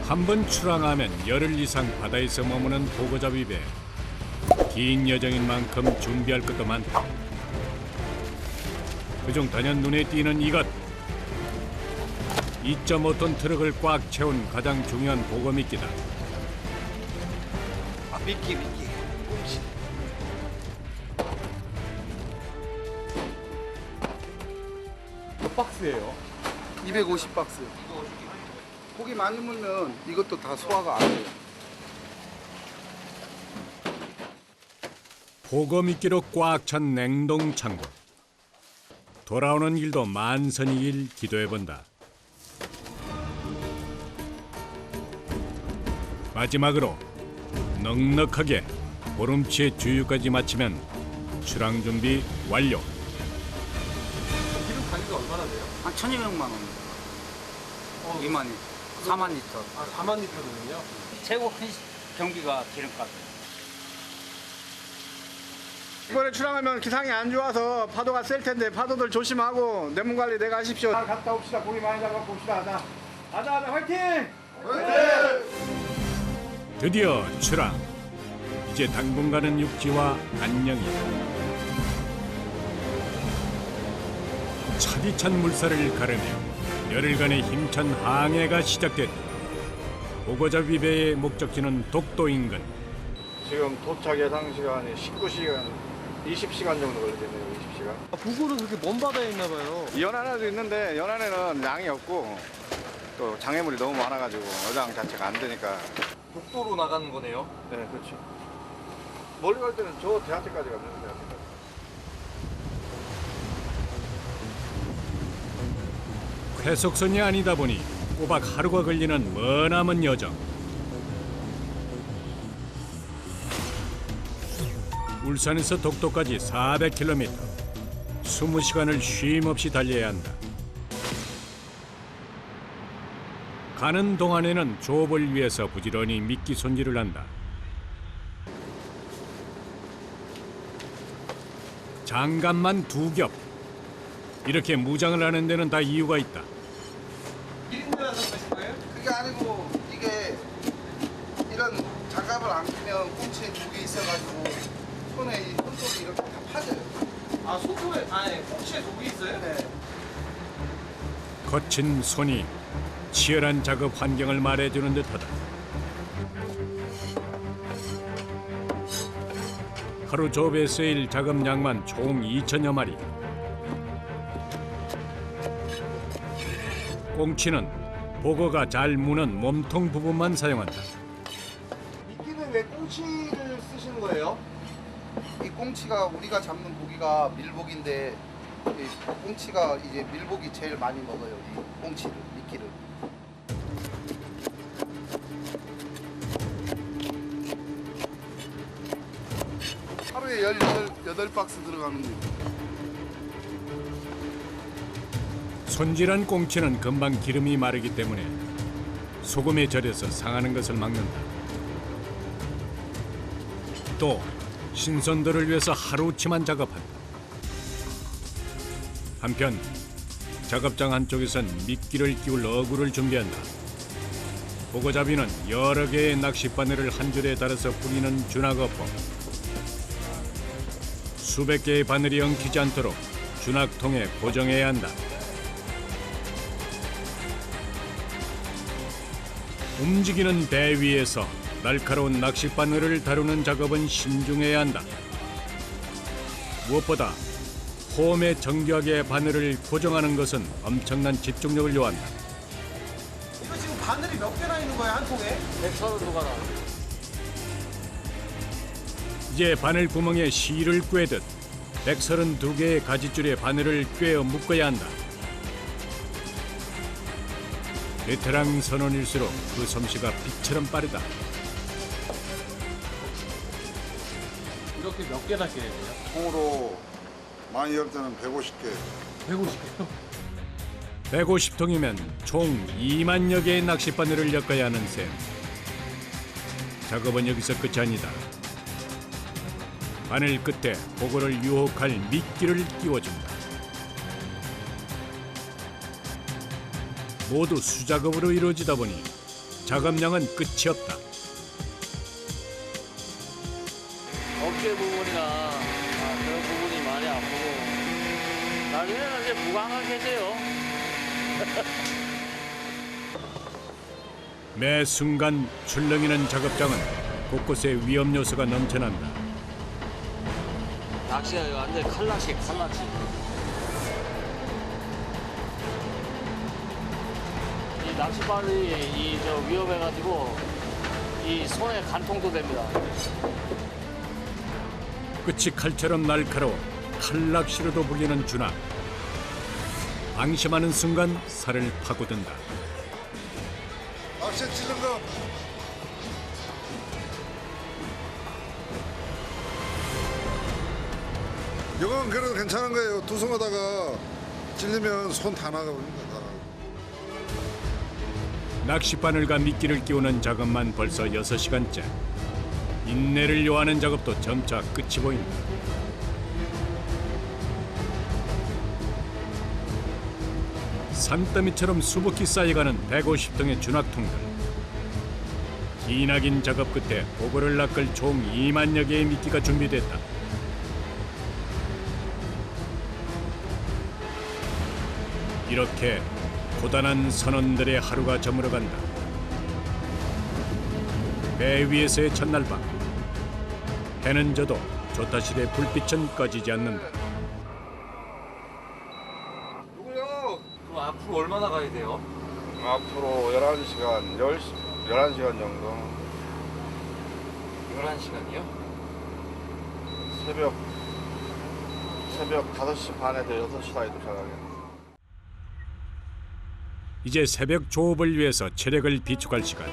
한 번 출항하면 열흘 이상 바다에서 머무는 보고잡이 배. 긴 여정인 만큼 준비할 것도 많다. 그중 단연 눈에 띄는 이것. 2.5톤 트럭을 꽉 채운 가장 중요한 보고미끼다. 미끼. 몇 박스예요? 250박스. 고기 많이 물면 이것도 다 소화가 안 돼요. 보고미끼로 꽉 찬 냉동 창고. 돌아오는 길도 만선이길 기도해본다. 마지막으로 넉넉하게 보름치의 주유까지 마치면 출항 준비 완료. 기름 가격이 얼마나 돼요? 한 1,200만 원. 2만 리터. 4만 리터. 아, 4만 리터는요? 최고 큰 경비가 기름값. 이번에 출항하면 기상이 안 좋아서 파도가 셀 텐데 파도들 조심하고 내몸 관리 내가 하십시오. 갔다 옵시다. 고기 많이 잡아갖고 옵시다. 가자 화이팅! 드디어 출항. 이제 당분간은 육지와 안녕이다. 차디찬 물살을 가르며 열흘간의 힘찬 항해가 시작됐다. 보고잡이 배의 목적지는 독도 인근. 지금 도착 예상 시간이 19시간, 20시간 정도 걸리겠네요. 20시간. 부부는 그렇게 먼 바다에 있나 봐요. 연안에도 있는데 연안에는 양이 없고 또 장애물이 너무 많아가지고 어장 자체가 안 되니까. 독도로 나가는 거네요. 네, 그렇죠. 멀리 갈 때는 저 대하태까지 갑니다. 대하태까지. 회속선이 아니다 보니 꼬박 하루가 걸리는 머나먼 여정. 울산에서 독도까지 400km. 20시간을 쉼 없이 달려야 한다. 가는 동안에는 조업을 위해서 부지런히 미끼 손질을 한다. 장갑만 2겹. 이렇게 무장을 하는 데는 다 이유가 있다. 1인분이라서 그러신 거예요? 그게 아니고 이게 이런 장갑을 안 끼면 꽁치에 독이 있어가지고 손에 이 손톱이 이렇게 다 파져요. 아, 손톱에, 꽁치에 독이 있어요? 네. 거친 손이 치열한 작업 환경을 말해주는 듯하다. 하루 조업에 쓰일 작업량만 총 2천여 마리. 꽁치는 보고가 잘 무는 몸통 부분만 사용한다. 미끼는 왜 꽁치를 쓰시는 거예요? 이 꽁치가 우리가 잡는 고기가 밀복인데 이 꽁치가 이제 밀복이 제일 많이 먹어요. 이 꽁치를, 미끼를. 하루에 18박스 들어가는데 손질한 꽁치는 금방 기름이 마르기 때문에 소금에 절여서 상하는 것을 막는다. 또 신선도를 위해서 하루치만 작업한다. 한편 작업장 한쪽에선 미끼를 끼울 어구를 준비한다. 보고잡이는 여러 개의 낚싯바늘을 한 줄에 달아서 뿌리는 준학어법. 수백 개의 바늘이 엉키지 않도록 준학통에 고정해야 한다. 움직이는 배 위에서 날카로운 낚싯바늘을 다루는 작업은 신중해야 한다. 무엇보다 홈에 정교하게 바늘을 고정하는 것은 엄청난 집중력을 요한다. 이거 지금 바늘이 몇 개나 있는 거예요, 한 통에? 132개나. 이제 바늘 구멍에 실을 꿰듯 132개의 가지줄에 바늘을 꿰어 묶어야 한다. 베테랑 선원일수록 그 솜씨가 빛처럼 빠르다. 이렇게 몇 개나 끼야 돼요? 통으로 많이 열 때는 150개. 150개요? 150통이면 총 2만여 개의 낚싯바늘을 엮어야 하는 셈. 작업은 여기서 끝이 아니다. 바늘 끝에 보고를 유혹할 미끼를 끼워준다. 모두 수작업으로 이루어지다 보니 작업량은 끝이 없다. 어깨 부분이나 그런 부분이 많이 아프고 나중에는 이제 무감각해져요. 매 순간 출렁이는 작업장은 곳곳에 위험 요소가 넘쳐난다. 낚시가 완전 칼낚시. 이 낚시발이 위험해가지고 이 손에 간통도 됩니다. 끝이 칼처럼 날카로워 칼낚시로도 불리는 준하. 방심하는 순간 살을 파고든다. 낚시 찌른 거. 이건 그래도 괜찮은 거예요. 두 손에다가 찔리면 손 다 나가버립니다. 다. 낚싯바늘과 미끼를 끼우는 작업만 벌써 6시간째. 인내를 요하는 작업도 점차 끝이 보인다. 산더미처럼 수북히 쌓여가는 150통의 준학통들. 기나긴 작업 끝에 보고를 낚을 총 2만여 개의 미끼가 준비됐다. 이렇게 고단한 선원들의 하루가 저물어간다. 배 위에서의 첫날 밤. 해는 져도 조타실의 불빛은 꺼지지 않는다. 누구요? 그럼 앞으로 얼마나 가야 돼요? 앞으로 11시간 정도. 11시간이요? 새벽 5시 반에서 6시 사이 도착하게. 이제 새벽 조업을 위해서 체력을 비축할 시간.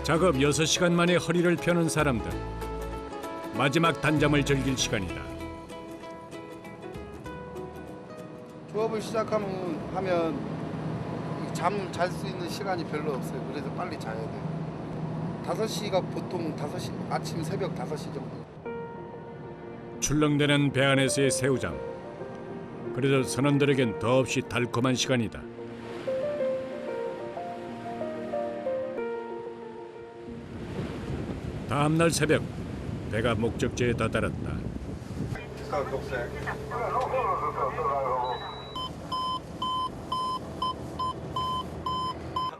작업 6시간 만에 허리를 펴는 사람들. 마지막 단잠을 즐길 시간이다. 조업을 시작하면 잠 잘 수 있는 시간이 별로 없어요. 그래서 빨리 자야 돼요. 5시가 보통 아침 새벽 5시 정도. 출렁대는 배 안에서의 새우잠. 그래도 선원들에겐 더없이 달콤한 시간이다. 다음 날 새벽 배가 목적지에 다다랐다.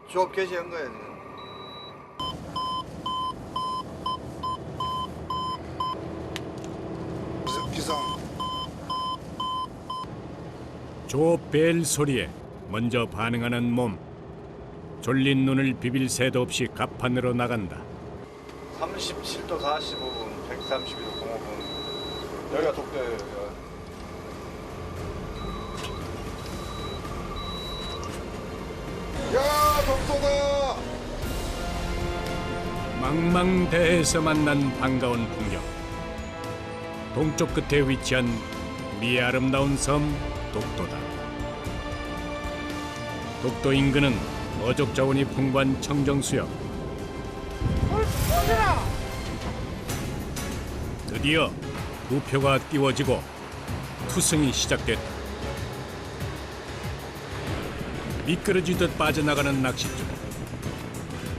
조업 개시한 거예요 지금. 기상. 조벨 소리에 먼저 반응하는 몸. 졸린 눈을 비빌 새도 없이 갑판으로 나간다. 37도 45분, 132도 05분. 여기가 독도예요. 야, 독도다! 망망대해에서 만난 반가운 풍경. 동쪽 끝에 위치한 미 아름다운 섬 독도다. 독도 인근은 어족 자원이 풍부한 청정수역. 드디어 우표가 띄워지고 투승이 시작됐다. 미끄러지듯 빠져나가는 낚싯줄.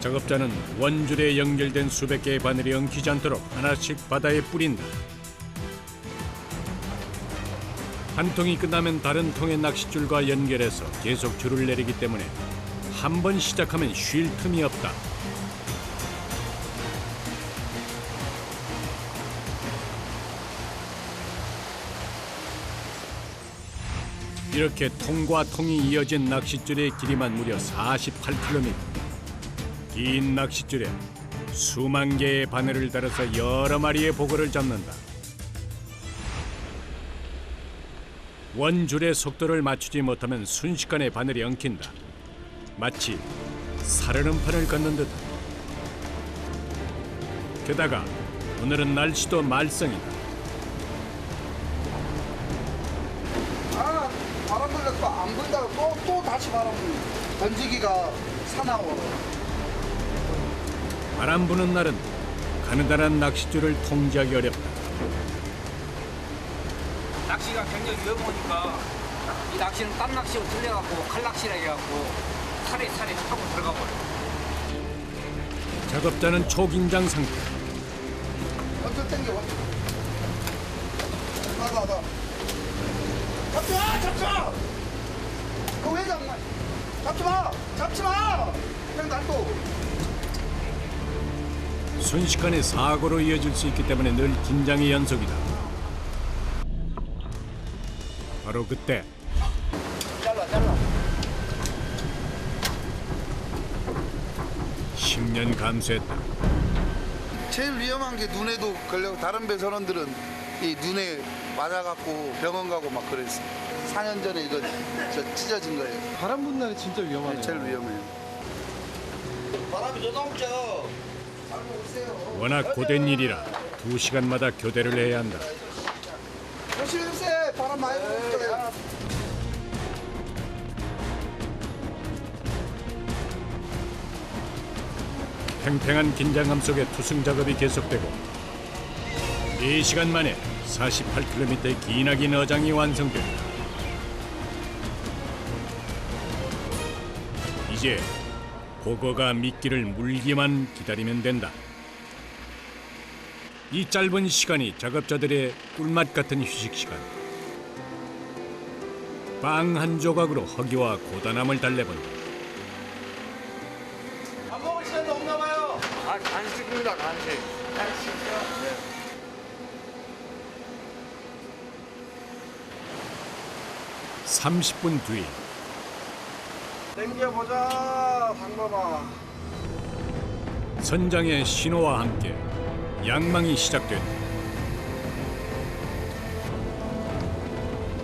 작업자는 원줄에 연결된 수백 개의 바늘이 엉키지 않도록 하나씩 바다에 뿌린다. 한 통이 끝나면 다른 통의 낚싯줄과 연결해서 계속 줄을 내리기 때문에 한 번 시작하면 쉴 틈이 없다. 이렇게 통과 통이 이어진 낚싯줄의 길이만 무려 48km. 긴 낚싯줄에 수만 개의 바늘을 달아서 여러 마리의 보고를 잡는다. 원줄의 속도를 맞추지 못하면 순식간에 바늘이 엉킨다. 마치 살얼음판을 걷는 듯. 게다가 오늘은 날씨도 말썽이다. 바람 불려서 안 불다가 또 다시 바람 불려. 던지기가 사나워. 바람 부는 날은 가느다란 낚싯줄을 통제하기 어렵다. 낚시가 굉장히 위험하니까 이 낚시는 딴 낚시하고 틀려갖고 칼낚시라 해갖고 살에 타고 들어가 버려. 작업자는 초긴장 상태. 먼저 당겨. 나가. 잡지 마, 잡지 마. 그거 왜 잡나? 잡지 마, 잡지 마. 그냥 놔둬. 순식간에 사고로 이어질 수 있기 때문에 늘 긴장의 연속이다. 바로 그때 잘라. 10년 감수했다. 제일 위험한 게 눈에도 걸려. 다른 배 선원들은 이 눈에 맞아갖고 병원 가고 막 그랬어. 4년 전에 이거 찢어진 거예요. 바람 분 날이 진짜 위험하네요. 제일 위험해요. 바람이 너무 죠. 워낙 고된 일이라 2시간마다 교대를 해야 한다. 조심해, 바람 많이 불어요. 팽팽한 긴장감 속에 투승 작업이 계속되고 4시간 만에 48km의 기나긴 어장이 완성된다. 이제 보거가 미끼를 물기만 기다리면 된다. 이 짧은 시간이 작업자들의 꿀맛 같은 휴식 시간. 빵 한 조각으로 허기와 고단함을 달래본다. 밥 먹을 시간도 없나 봐요. 아, 간식입니다, 간식. 30분 뒤 당겨보자, 상범아. 선장의 신호와 함께 양망이 시작된다.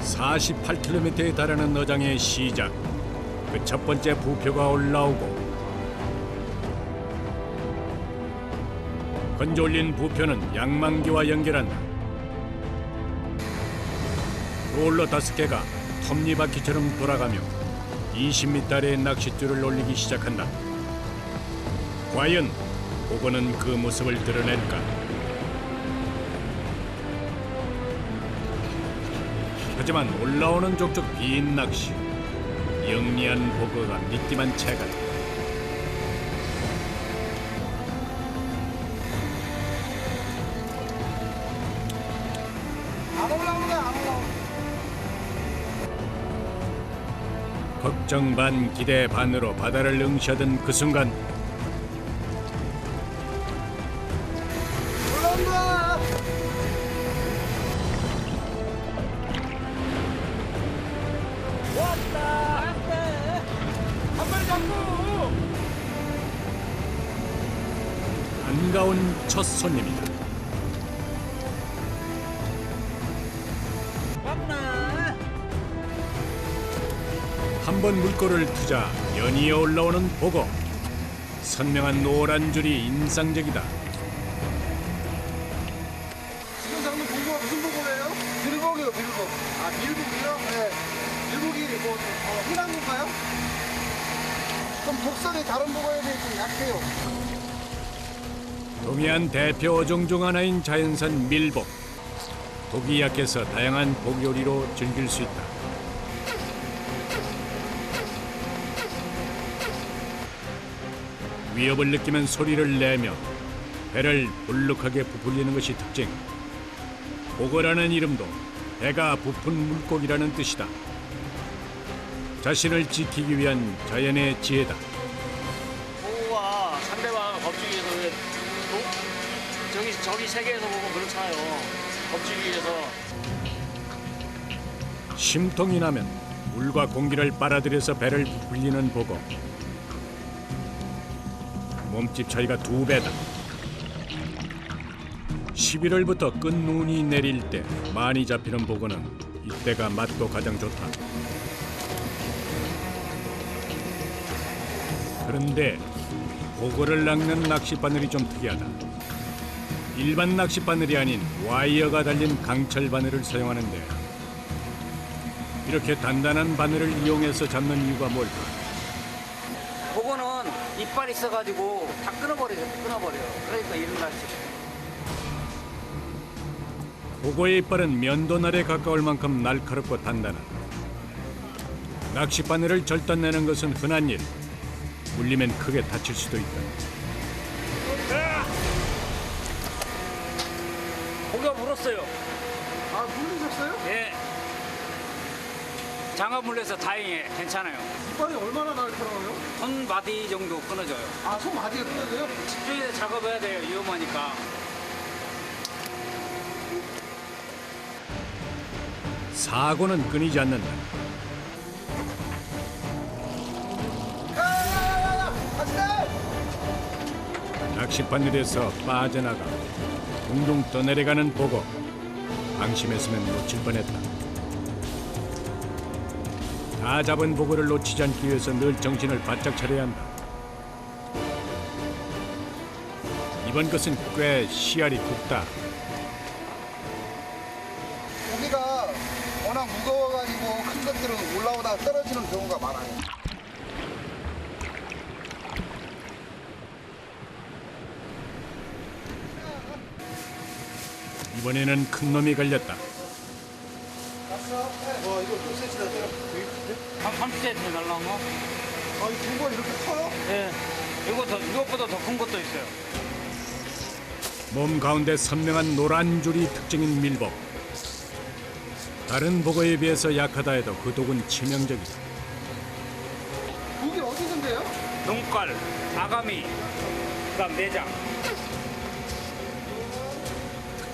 48km에 달하는 어장의 시작. 그 첫 번째 부표가 올라오고 건져 올린 부표는 양망기와 연결한다. 롤러 5개가 톱니바퀴처럼 돌아가며 20m 아래의 낚싯줄을 올리기 시작한다. 과연 보고는 그 모습을 드러낼까? 하지만 올라오는 족족 빈 낚시, 영리한 보고가 미띠만 채간다. 안 올라오네, 안 올라오네. 걱정 반 기대 반으로 바다를 응시하던 그 순간 올라온다. 반가운 첫 손님이다. 한 번 물꼬를 트자 연이어 올라오는 보고. 선명한 노란 줄이 인상적이다. 지금 장면 보고가 무슨 보고예요? 빌복이요, 빌복. 아, 빌복이요? 네. 빌복이 뭐 흔한 건가요? 그럼 독성이 다른 보고에 비해 좀 약해요. 동해안 대표 어종 중 하나인 자연산 밀복. 독이 약해서 다양한 복 요리로 즐길 수 있다. 위협을 느끼면 소리를 내며 배를 볼록하게 부풀리는 것이 특징. 보거라는 이름도 배가 부푼 물고기라는 뜻이다. 자신을 지키기 위한 자연의 지혜다. 보고가 상대방 겁주기에서 왜 저기 세계에서 보면 그렇잖아요. 겁주기에서 심통이 나면 물과 공기를 빨아들여서 배를 부풀리는 보고. 몸집 차이가 2배다. 11월부터 끝눈이 내릴 때 많이 잡히는 보고는 이때가 맛도 가장 좋다. 그런데 보고를 낚는 낚싯바늘이 좀 특이하다. 일반 낚싯바늘이 아닌 와이어가 달린 강철 바늘을 사용하는데 이렇게 단단한 바늘을 이용해서 잡는 이유가 뭘까? 그거는 이빨 있어가지고 다 끊어버려요. 그러니까 이런 낚시. 보고의 이빨은 면도날에 가까울 만큼 날카롭고 단단하다. 낚싯바늘을 절단내는 것은 흔한 일. 물리면 크게 다칠 수도 있다. 고기가 물었어요. 아, 물리셨어요? 예. 장어 물려서 다행히 괜찮아요. 이빨이 얼마나 날카로워요? 손마디 정도 끊어져요. 아, 손 마디가 끊어져요? 집중해서 작업해야 돼요. 위험하니까. 사고는 끊이지 않는다. 낚싯바늘에서 빠져나가 둥둥 떠내려가는 보고 방심했으면 놓칠 뻔했다. 다 잡은 보고를 놓치지 않기 위해서 늘 정신을 바짝 차려야 한다. 이번 것은 꽤 씨알이 굵다. 고기가 워낙 무거워가지고 큰 것들은 올라오다가 떨어지는 경우가 많아요. 이번에는 큰 놈이 걸렸다. 와, 이거 몇 cm나 돼요? 되게 큰데? 한 30cm 날라온 거? 아, 이 둥어가 이렇게 커요? 예. 이것보다 더 큰 것도 있어요. 몸 가운데 선명한 노란 줄이 특징인 밀복. 다른 보고에 비해서 약하다 해도 그 독은 치명적이다. 고기 어디선데요? 눈깔, 아가미, 그다음 내장.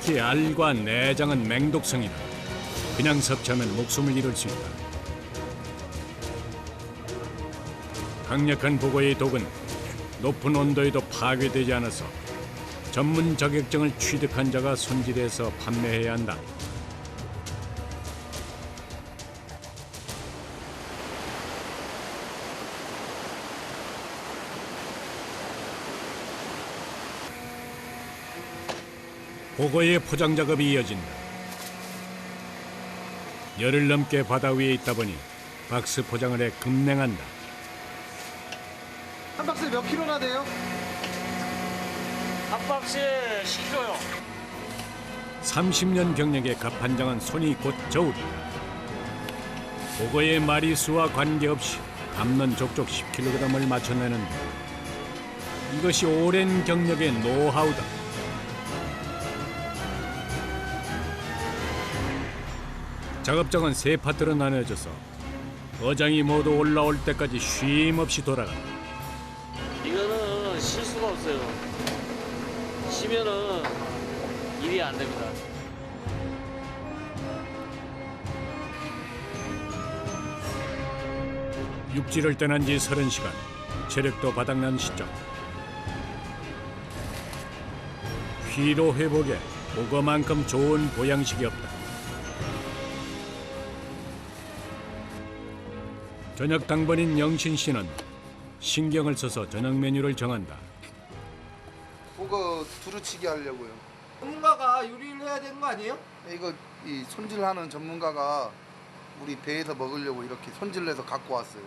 특히 알과 내장은 맹독성이다. 그냥 섭취하면 목숨을 잃을 수 있다. 강력한 보고의 독은 높은 온도에도 파괴되지 않아서 전문 자격증을 취득한 자가 손질해서 판매해야 한다. 보고의 포장 작업이 이어진다. 열흘 넘게 바다 위에 있다 보니 박스 포장을 해 급냉한다. 한 박스에 몇 킬로나 돼요? 한 박스에 10kg요. 30년 경력의 갑판장은 손이 곧 저울이다. 보고의 마리수와 관계없이 담는 족족 10kg을 맞춰내는데 이것이 오랜 경력의 노하우다. 작업장은 세 파트로 나뉘어져서 어장이 모두 올라올 때까지 쉼 없이 돌아간다. 이거는 쉴 수가 없어요. 쉬면은 일이 안 됩니다. 육지를 떠난 지 30시간, 체력도 바닥난 시점. 피로 회복에 보고만큼 좋은 보양식이 없다. 저녁 당번인 영신 씨는 신경을 써서 저녁 메뉴를 정한다. 그거 두루치기 하려고요. 전문가가 요리를 해야 되는 거 아니에요? 이거 이 손질하는 전문가가 우리 배에서 먹으려고 이렇게 손질해서 갖고 왔어요.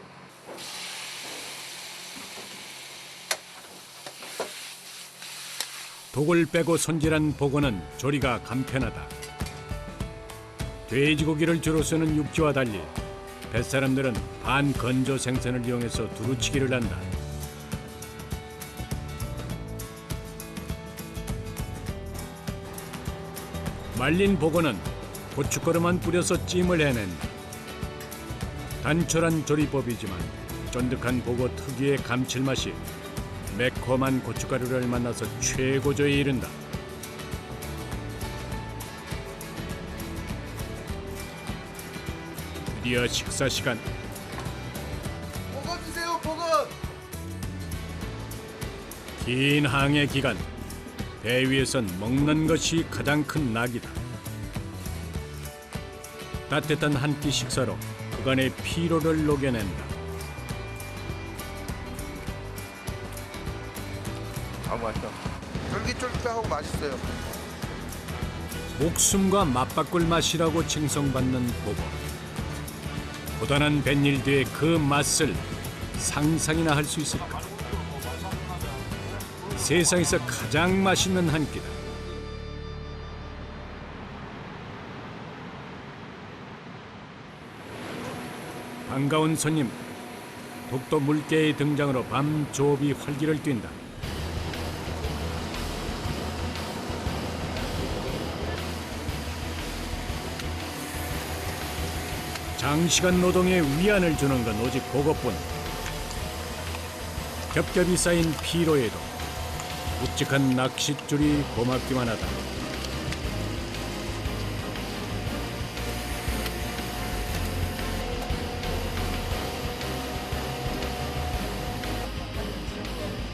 독을 빼고 손질한 보고는 조리가 간편하다. 돼지고기를 주로 쓰는 육지와 달리 뱃사람들은 반건조 생선을 이용해서 두루치기를 한다. 말린 보고는 고춧가루만 뿌려서 찜을 해낸다. 단촐한 조리법이지만 쫀득한 보고 특유의 감칠맛이 매콤한 고춧가루를 만나서 최고조에 이른다. 드디어 식사 시간. 버거 주세요, 버거. 긴 항해 기간, 배 위에선 먹는 것이 가장 큰 낙이다. 따뜻한 한 끼 식사로 그간의 피로를 녹여낸다. 아, 맛있다. 쫄깃쫄깃하고 맛있어요. 목숨과 맞바꿀 맛이라고 칭송받는 보고. 고단한 뱃일 뒤에 그 맛을 상상이나 할 수 있을까? 세상에서 가장 맛있는 한 끼다. 반가운 손님. 독도 물개의 등장으로 밤 조업이 활기를 띈다. 장시간 노동에 위안을 주는 건 오직 그것뿐. 겹겹이 쌓인 피로에도 묵직한 낚싯줄이 고맙기만 하다.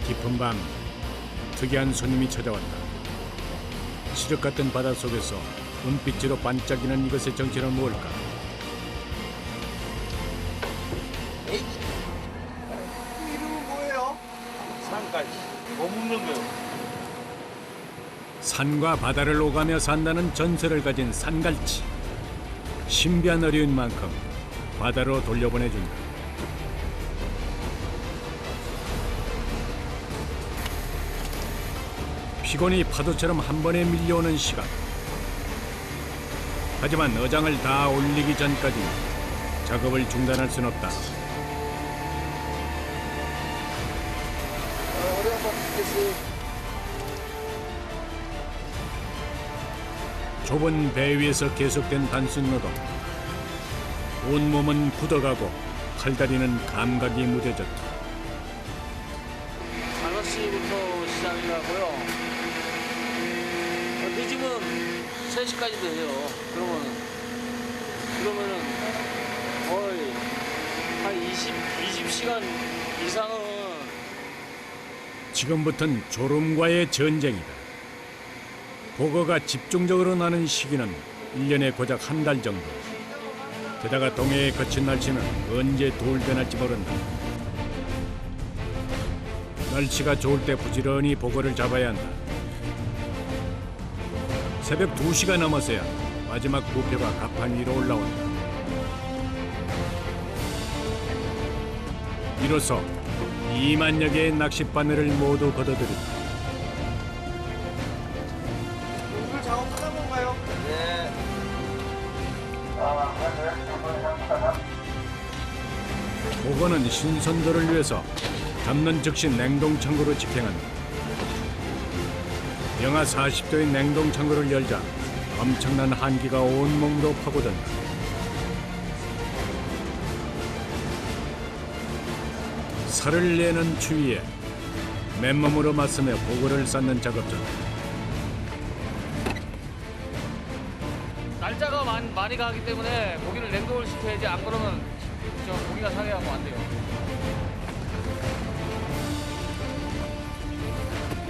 깊은 밤 특이한 손님이 찾아왔다. 시력 같은 바다 속에서 은빛으로 반짝이는 이것의 정체는 무엇일까? 이름은 뭐예요? 산까지 못 묻는 거요. 산과 바다를 오가며 산다는 전설을 가진 산갈치. 신비한 어려운 만큼 바다로 돌려보내준다. 피곤이 파도처럼 한 번에 밀려오는 시간. 하지만 어장을 다 올리기 전까지 작업을 중단할 순 없다. 좁은 배 위에서 계속된 단순 노동. 온몸은 굳어가고 팔다리는 감각이 무뎌졌다. 5시부터 시작이라고요. 늦으면 3시까지도 해요. 그러면은 거의 한 20시간 이상은. 지금부터는 졸음과의 전쟁이다. 보고가 집중적으로 나는 시기는 1년에 고작 한 달 정도. 게다가 동해의 거친 날씨는 언제 돌변할지 모른다. 날씨가 좋을 때 부지런히 보고를 잡아야 한다. 새벽 2시가 넘어서야 마지막 부표가 갑판 위로 올라온다. 이로써 2만여 개의 낚싯바늘을 모두 걷어들인다. 오늘 작업 끝난 건가요? 보고는 신선도를 위해서 잡는 즉시 냉동창고로 직행한다. 영하 40도의 냉동창고를 열자 엄청난 한기가 온몸으로 파고든다. 살을 내는 추위에 맨몸으로 맞서며 보고를 쌓는 작업자. 날짜가 많이 가기 때문에 고기를 냉동을 시켜야지, 안 그러면 저 고기가 상해하면 안 돼요.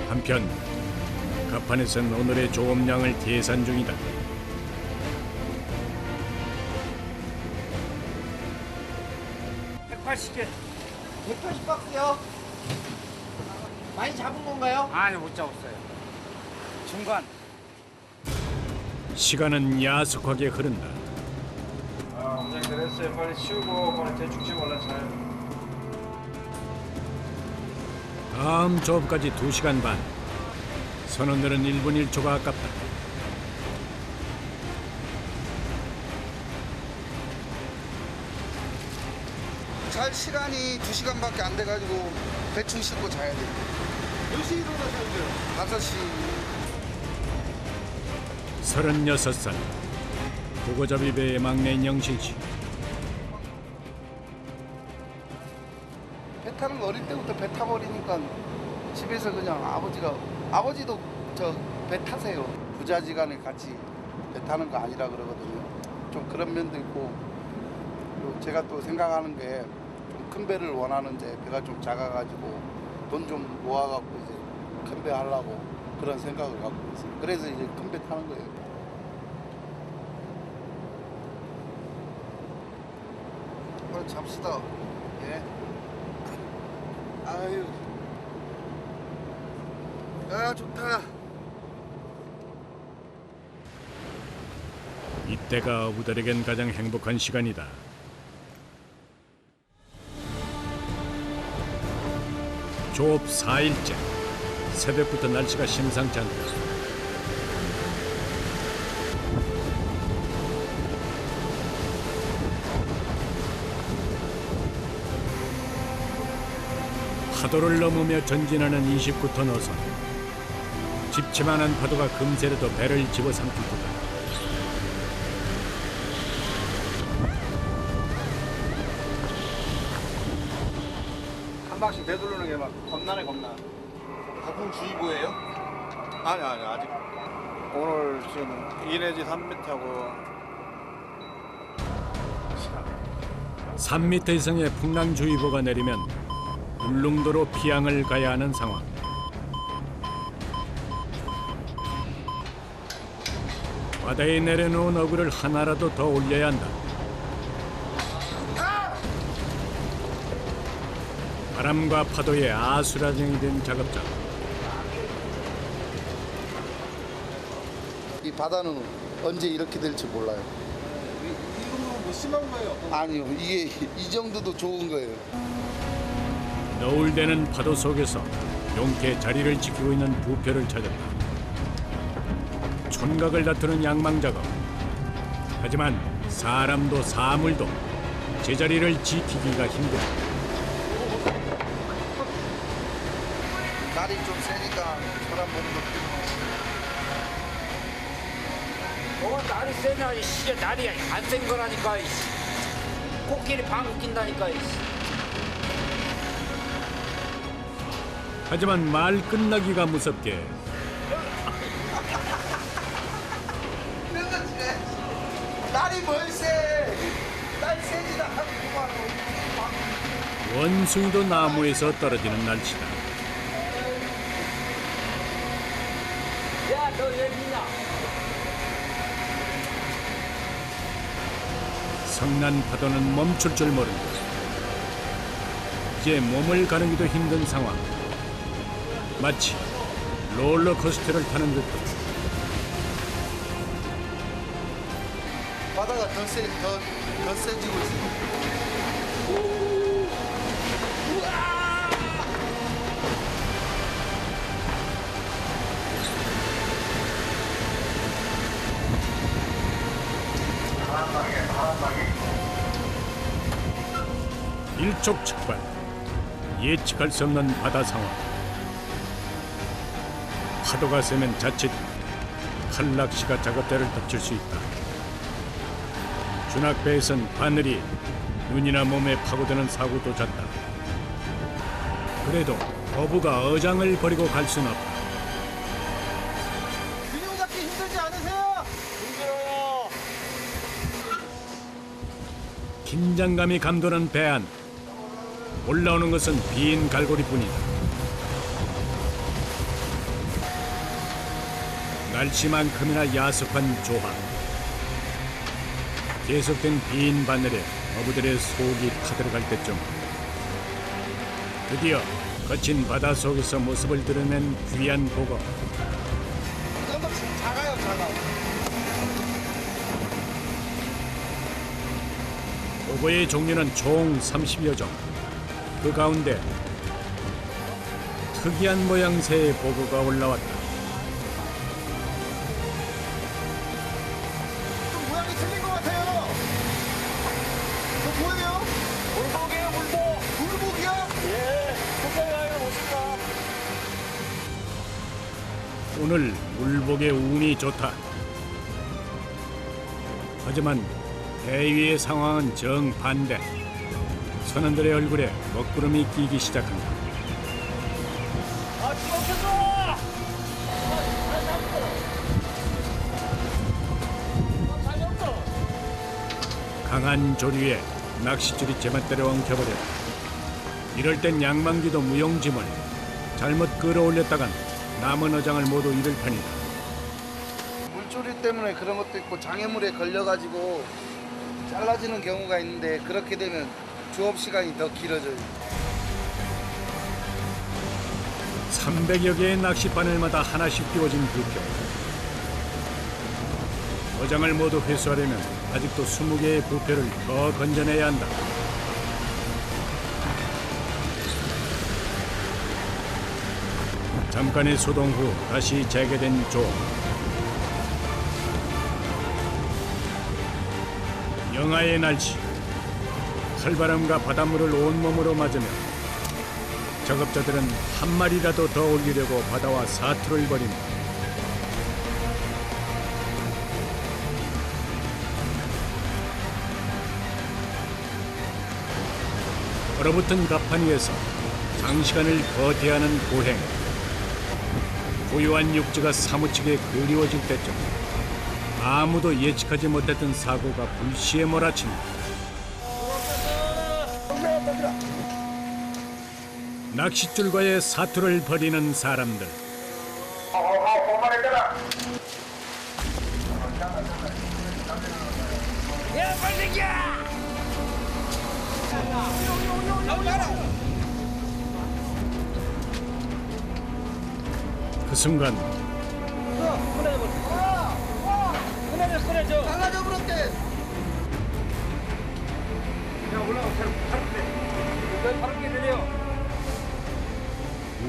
한편 갑판에선 오늘의 조업량을 계산 중이다. 180개. 180박스요? 많이 잡은 건가요? 아니 못 잡았어요. 중간. 시간은 야속하게 흐른다. 원장님들 했어요. 빨리 치우고 빨리 대충 치우고 얼른 자요. 다음 조업까지 2시간 반. 선원들은 1분 1초가 아깝다. 잘 시간이 2시간밖에 안 돼가지고 대충 씻고 자야 돼. 몇 시에 일어나셔야 돼요? 5시. 36살. 보고잡이 배의 막내인 영신 씨. 배 타는 거 어릴 때부터 배 타버리니까 집에서 그냥 아버지도 저 배 타세요. 부자지간에 같이 배 타는 거 아니라 그러거든요. 좀 그런 면도 있고, 그리고 제가 또 생각하는 게 좀 큰 배를 원하는데 배가 좀 작아가지고 돈 좀 모아갖고 이제 큰 배 하려고 그런 생각을 갖고 있어요. 그래서 이제 큰 배 타는 거예요. 빨리 잡시다. 예. 아유. 아, 좋다. 이때가 어부들에겐 가장 행복한 시간이다. 조업 4일째. 새벽부터 날씨가 심상치 않다. 파도를 넘으며 전진하는 29톤 어선. 집치만한 파도가 금세라도 배를 집어삼킬 듯하다. 한 방씩 되돌리는 게 막 겁나네 겁나. 폭풍주의보예요? 아니 아직. 오늘 지금 2 내지 3m하고 3m 이상의 풍랑주의보가 내리면 울릉도로 피항을 가야 하는 상황. 바다에 내려놓은 어구를 하나라도 더 올려야 한다. 바람과 파도에 아수라장이 된 작업자. 이 바다는 언제 이렇게 될지 몰라요. 이거 뭐 심한 거예요? 아니요, 이게 이 정도도 좋은 거예요. 너울대는 파도 속에서 용케 자리를 지키고 있는 부표를 찾았다. 촌각을 다투는 양망 작업. 하지만 사람도 사물도 제자리를 지키기가 힘들다. 날이 좀 세니까 사람 몸도 날이 세냐 이씨 날이 안 센 거라니까 이씨. 코끼리 방귀 낀다니까 이씨. 하지만 말 끝나기가 무섭게 날이 뭘 세? 날 세지도 않고 원숭이도 나무에서 떨어지는 날씨다. 야너 여기 있냐? 성난 파도는 멈출 줄 모른다. 이제 몸을 가누기도 힘든 상황. 마치 롤러코스터를 타는 듯하다. 바다가 더 세지고 있어요. 일촉즉발, 예측할 수 없는 바다 상황. 파도가 세면 자칫 칼낚시가 작업대를 덮칠 수 있다. 준악배에선 바늘이 눈이나 몸에 파고드는 사고도 잦다. 그래도 어부가 어장을 버리고 갈 수는 없다. 균형 잡기 힘들지 않으세요? 힘들어요. 긴장감이 감도는 배안. 올라오는 것은 빈 갈고리뿐이다. 날씨만큼이나 야속한 조항. 계속된 빈 바늘에 어부들의 속이 타들어갈 때쯤 드디어 거친 바다 속에서 모습을 드러낸 귀한 보거. 작아요, 작아. 보거의 종류는 총 30여 종. 그 가운데 특이한 모양새의 보거가 올라왔다. 좀 모양이 틀린 것 같아요. 저 뭐예요? 물복이에요, 물복. 물복이요? 예. 속상해요, 멋있다. 오늘 물복의 운이 좋다. 하지만 배 위의 상황은 정반대. 선원들의 얼굴에 먹구름이 끼기 시작한다. 아, 뛰어오셨어! 강한 조류에 낚싯줄이 제멋대로 엉켜버렸다. 이럴 땐 양망기도 무용지물. 잘못 끌어올렸다간 남은 어장을 모두 잃을 판이다. 물조류 때문에 그런 것도 있고 장애물에 걸려가지고 잘라지는 경우가 있는데 그렇게 되면 조업 시간이 더 길어져요. 300여 개의 낚싯바늘마다 하나씩 띄워진 부표. 어장을 모두 회수하려면 아직도 20개의 부표를 더 건져내야 한다. 잠깐의 소동 후 다시 재개된 조업. 영하의 날씨. 칼바람과 바닷물을 온몸으로 맞으며 작업자들은 한 마리라도 더 올리려고 바다와 사투를 벌인다. 얼어붙은 갑판 위에서 장시간을 버텨야 하는 고행. 고요한 육지가 사무치게 그리워질 때쯤 아무도 예측하지 못했던 사고가 불시에 몰아친다. 낚싯줄과의 사투를 벌이는 사람들. 그 순간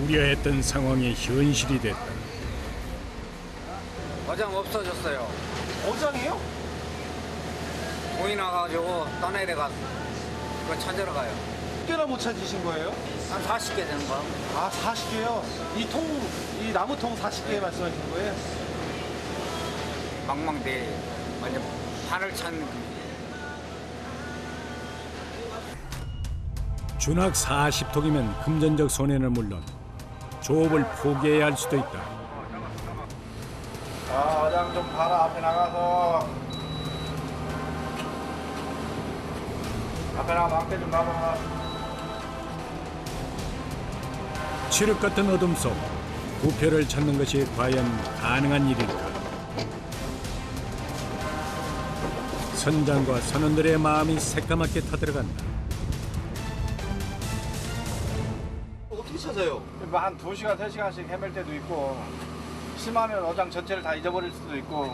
우려했던 상황이 현실이 됐다. 어장 없어졌어요. 어장이요? 공이 나가지고 떠내려 가서 그거 찾으러 가요. 몇 개나 못 찾으신 거예요? 한 40개 되는 거. 아 40개요? 이 나무통 40개 말씀하시는 거예요? 망망대해 완전 판을 찾는 준학 40톡이면 금전적 손해는 물론 조업을 포기해야 할 수도 있다. 어장 좀 봐라. 앞에 나가서. 앞에 나가서 앞에 좀 봐봐. 칠흑 같은 어둠 속 부표를 찾는 것이 과연 가능한 일일까? 선장과 선원들의 마음이 새까맣게 타들어간다. 어떻게 찾아요? 한 2시간, 3시간씩 헤맬 때도 있고 심하면 어장 전체를 다 잊어버릴 수도 있고.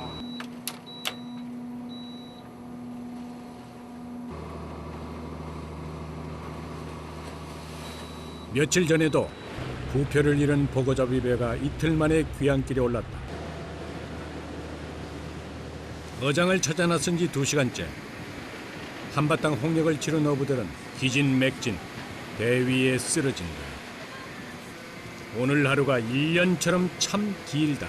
며칠 전에도 부표를 잃은 보고잡이 배가 이틀 만에 귀향길에 올랐다. 어장을 찾아 나선 지 2시간째. 한바탕 홍역을 치른 어부들은 기진맥진, 배 위에 쓰러진다. 오늘 하루가 1년처럼 참 길다.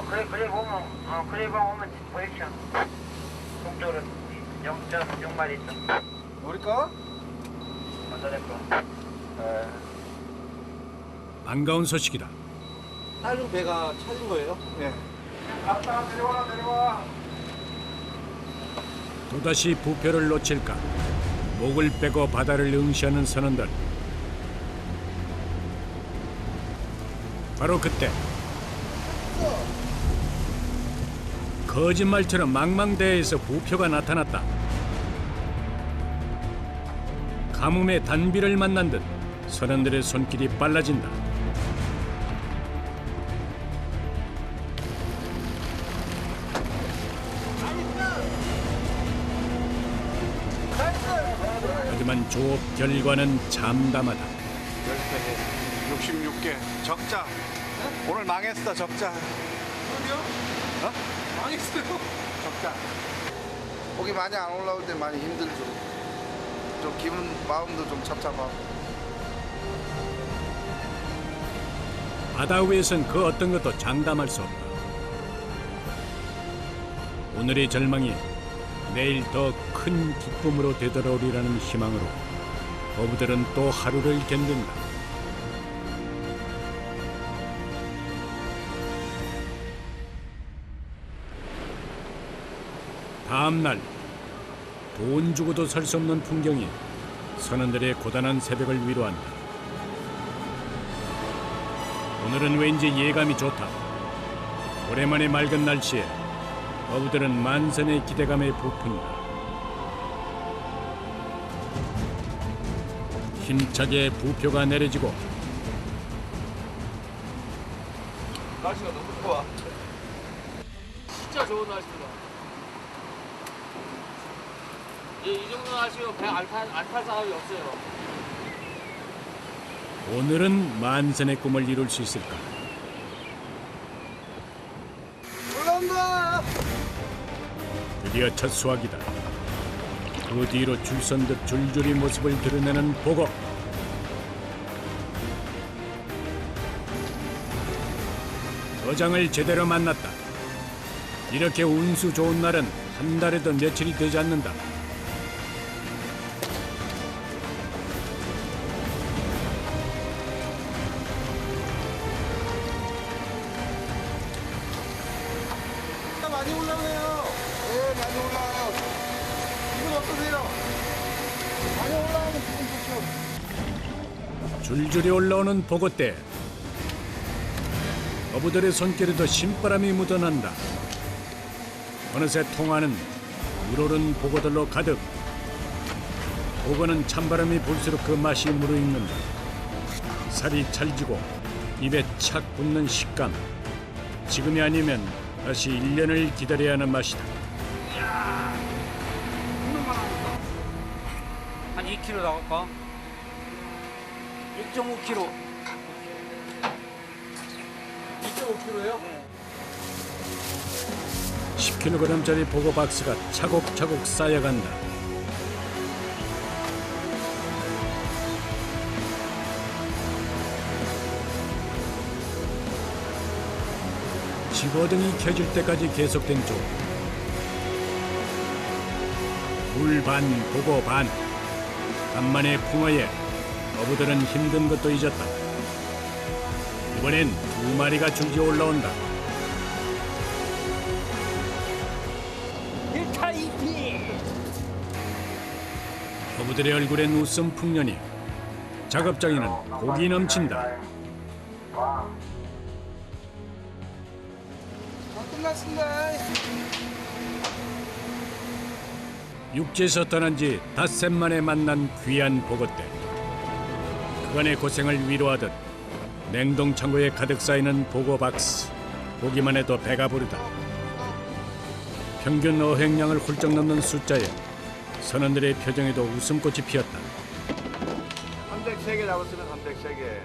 그래 보면 보이죠. 동쪽으로 0.6마리 있어. 우리 거? 먼저 거. 반가운 소식이다. 다른 배가 찾은 거예요? 예. 앞다 내려와. 또다시 부표를 놓칠까? 목을 빼고 바다를 응시하는 선원들. 바로 그때 거짓말처럼 망망대해에서 부표가 나타났다. 가뭄의 단비를 만난 듯 선원들의 손길이 빨라진다. 하지만 조업 결과는 참담하다. 66개 적자. 오늘 망했어 적자. 망했어요? 적자. 고기 많이 안 올라올 때 많이 힘들죠. 좀 기분 마음도 좀 착잡하고. 바다 위에선 그 어떤 것도 장담할 수 없다. 오늘의 절망이 내일 더 큰 기쁨으로 되돌아오리라는 희망으로 어부들은 또 하루를 견딘다. 다음 날 돈 주고도 살 수 없는 풍경이 선원들의 고단한 새벽을 위로한다. 오늘은 왠지 예감이 좋다. 오랜만에 맑은 날씨에 어부들은 만선의 기대감에 부푼다. 힘차게 부표가 내려지고 날씨가 너무 좋아. 진짜 좋은 날씨입니다. 이 정도 날씨면 배 안 탈 사람이 없어요. 오늘은 만선의 꿈을 이룰 수 있을까? 올라온다. 드디어 첫 수확이다. 그 뒤로 줄선 듯 줄줄이 모습을 드러내는 보고. 어장을 제대로 만났다. 이렇게 운수 좋은 날은 한 달에도 며칠이 되지 않는다. 많이 올라오네요. 네, 많이 올라와요. 기분 어떠세요? 많이 올라오면 기분 좋죠. 줄줄이 올라오는 보고대. 어부들의 손길에도 신바람이 묻어난다. 어느새 통화는 물오른 보고들로 가득. 보고는 찬바람이 불수록 그 맛이 무르익는다. 살이 찰지고 입에 착 붙는 식감. 지금이 아니면 다시 1년을 기다려야 하는 맛이다. 한 2kg 나갈까? 1.5kg. 2.5kg요? 10kg짜리 보고 박스가 차곡차곡 쌓여간다. 집어등이 켜질 때까지 계속된 조. 물 반, 보고 반. 간만에 풍어에 어부들은 힘든 것도 잊었다. 이번엔 2마리가 줄지 올라온다. 1타 2피! 어부들의 얼굴엔 웃음 풍년이. 작업장에는 고기 넘친다. 끝났습니다. 육지에서 떠난 지 닷새 만에 만난 귀한 보고대. 그간의 고생을 위로하듯 냉동 창고에 가득 쌓이는 보고 박스. 보기만 해도 배가 부르다. 평균 어획량을 훌쩍 넘는 숫자에 선원들의 표정에도 웃음꽃이 피었다. 303개 잡았으면 303개.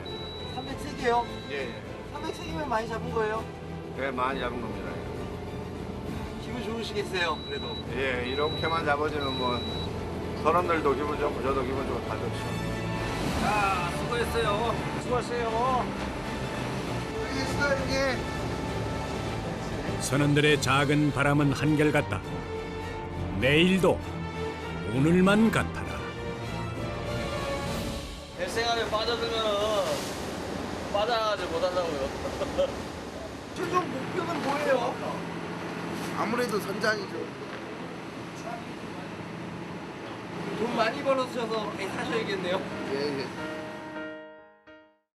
303개요? 예, 303개면 많이 잡은 거예요? 예, 많이 잡은 겁니다. 기분 좋으시겠어요, 그래도. 예, 이렇게만 잡아주면 뭐 선원들도 기분 좋고 저도 기분 좋고 다 좋죠. 자, 수고했어요. 수고하세요. 알겠어, 이게. 선원들의 작은 바람은 한결같다. 내일도 오늘만 같아라. 뱃생활에 빠져들면은 빠져나가지 못한다고요. 최종 목표는 뭐예요? 아무래도 선장이죠. 돈 많이 벌어주셔서 배 사셔야겠네요. 예, 예.